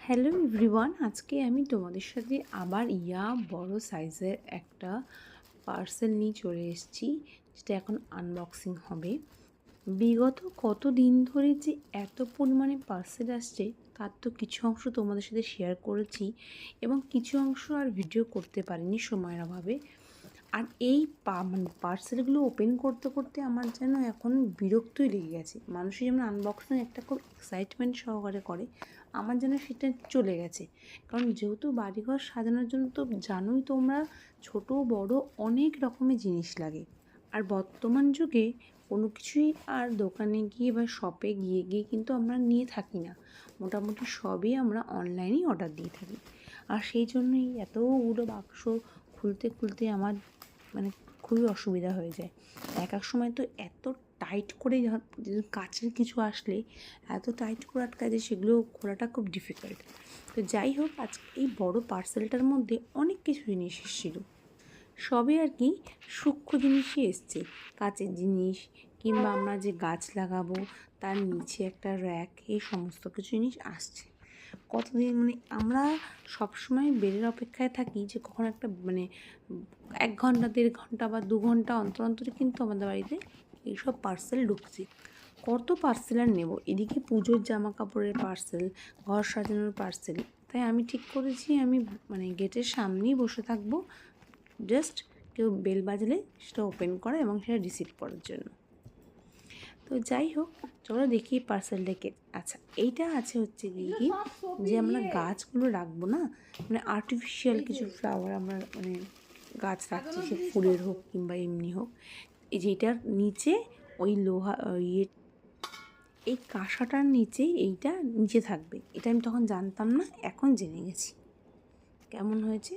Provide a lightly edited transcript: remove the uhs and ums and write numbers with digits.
Hello everyone, আজকে আমি তোমাদের সাথে আবার বড় সাইজের একটা পার্সেল নিয়ে চলে এসেছি, যেটা এখন আনবক্সিং হবে। বিগত কত দিন ধরে যে এত পরিমাণে পার্সেল আসছে তার তো কিছু অংশ তোমাদের সাথে শেয়ার করেছি এবং কিছু অংশ আর ভিডিও করতে পারিনি সময়ের অভাবে। আর এই মানে পার্সেলগুলো ওপেন করতে করতে আমার যেন এখন বিরক্তই লেগে গেছে। মানুষই যেমন আনবক্সিং একটা খুব এক্সাইটমেন্ট সহকারে করে, আমার যেন সেটা চলে গেছে। কারণ যেহেতু বাড়িঘর সাজানোর জন্য তো জানোই তোমরা, ছোট বড় অনেক রকমের জিনিস লাগে। আর বর্তমান যুগে কোনো কিছুই আর দোকানে গিয়ে বা শপে গিয়ে গিয়ে কিন্তু আমরা নিয়ে থাকি না, মোটামুটি সবই আমরা অনলাইনেই অর্ডার দিয়ে থাকি। আর সেই জন্যই এতগুলো বাক্স খুলতে খুলতে আমার মানে খুবই অসুবিধা হয়ে যায়। এক এক সময় তো এত টাইট করে কাচের কিছু আসলে এত টাইট করে আটকায় যে সেগুলো খোলাটা খুব ডিফিকাল্ট। তো যাই হোক, আজকে এই বড় পার্সেলটার মধ্যে অনেক কিছু জিনিস এসেছিলো। সবই আর কি সূক্ষ্ম জিনিসই এসছে, কাচের জিনিস কিংবা আমরা যে গাছ লাগাবো তার নিচে একটা র্যাক, এই সমস্ত কিছু জিনিস আসছে। কতদিন মানে আমরা সবসময় বেডের অপেক্ষায় থাকি যে কখন একটা 1 ঘন্টা 1.5 ঘন্টা বা 2 ঘন্টা অন্তর অন্তরে কিন্তু আমাদের বাড়িতে এইসব পার্সেল ঢুকছে। কত পার্সেল আর নেব, এদিকে পুজোর জামা কাপড়ের পার্সেল, ঘর সাজানোর পার্সেল। তাই আমি ঠিক করেছি আমি গেটের সামনেই বসে থাকবো, জাস্ট কেউ বেল বাজলে সেটা ওপেন করা এবং সেটা রিসিভ করার জন্য। তো যাই হোক, চলো দেখি পার্সেলটাকে। আচ্ছা, এইটা আছে হচ্ছে কি যে আমরা গাছগুলো রাখবো না, আর্টিফিশিয়াল কিছু ফ্লাওয়ার আমরা গাছ রাখছি, সে ফুলের হোক কিংবা এমনি হোক। এই যেটার নিচে ওই লোহা এই কাঁসাটার নিচে এইটা নিচে থাকবে, এটা আমি তখন জানতাম না, এখন জেনে গেছি। কেমন হয়েছে